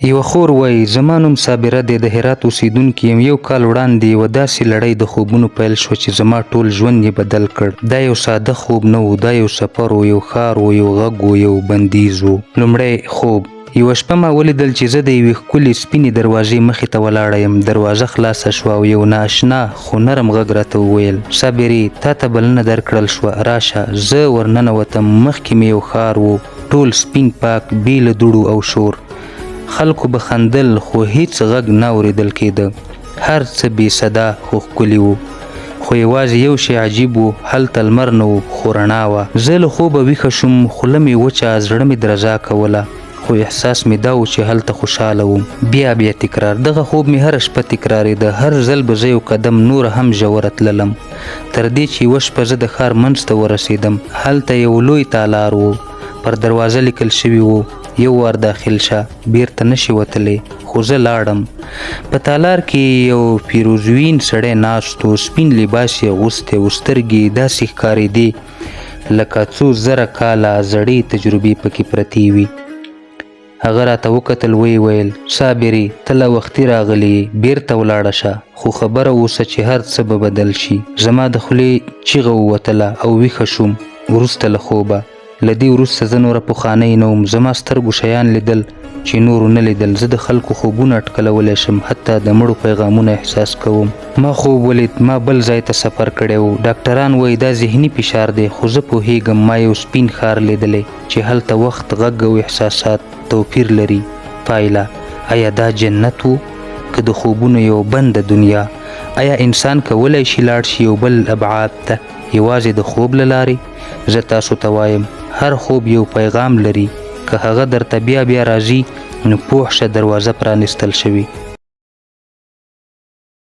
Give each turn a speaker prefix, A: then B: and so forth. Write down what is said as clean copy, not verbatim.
A: یوه خور وایي زما نوم صابره دی، د هرات اوسیدونکې یم. یو کال وړاندې یوه داسې لړۍ د خوبونو پیل شوه چې زما ټول ژوند یې بدل کړ. دا یو ساده خوب نه و، دا یو سفر و، یو ښار و، یو غږ و، یو بندیز و. لومړی خوب. یوه شپه ما ولیدل چې زه د یوې ښکلې سپینې دروازې مخې ته ولاړه یم. دروازه خلاصه شوه او یو نااشنا خو نرم غږ راته وویل: صابرې، تا ته بلنه درکړل شوه، راشه. زه ورننوتم. مخکې مې یو ښار و، ټول سپین پاک، بې له دوړو او شور. خلکو به خندل خو هیڅ غږ نه اورېدل کېده. هر څه بې صدا خو ښکلي وو. خو یوازې یو شی عجیب و، هلته لمر نه و خو رڼا وه. زه له خوبه ویښه شوم، خوله مې وچه، زړه مې درزا کوله، خو احساس مې دا و چې هلته خوشحاله وم. بیا تکرار. دغه خوب مې هره شپه تکرارېده. هر ځل به زه یو قدم نور هم ژوره تللم، تر دې چې یوه شپه زه د ښار منځ ته ورسېدم. هلته یو لوی تالار و، پر دروازه لیکل شوي و: یو وار داخل شه، بیرته نشي وتلی. خو زه لاړم. په تالار کې یو پیروزوین سړی ناست و، سپین لباس یې اغوستی و، سترګې یې داسې ښکارېدې لکه څو زره کاله زړې تجربې پکې پرتې وي. هغه راته وکتل، ویې ویل: صابرې، ته لا وختي راغلې یې، بیرته ولاړه شه، خو خبره اوسه چې هر څه به بدل شي. زما د خولې چیغه ووتله او ویښه شوم وروسته له خوبه. له دې وروسته زه نوره پخوانی نه وم. زما سترګو شیان لیدل چې نورو نه لیدل. زه د خلکو خوبونه اټکلولی شم، حتی د مړو پیغامونه احساس کوم. ما خوب ولید، ما بل ځای ته سفر کړی و. ډاکټران وایي دا ذهني فشار دی، خو زه پوهیږم ما یو سپین ښار لیدلی چې هلته وخت، غږ او احساسات توپیر لري. پایله: آیا دا جنت و که د خوبونو یو بنده دنیا؟ آیا انسان کولی شي لاړ شي یو بل ابعاد ته یوازې د خوب له لارې؟ زه تاسو ته وایم هر خوب یو پیغام لري. که هغه درته بیا راځي نو پوه شه دروازه پرانیستل شوې.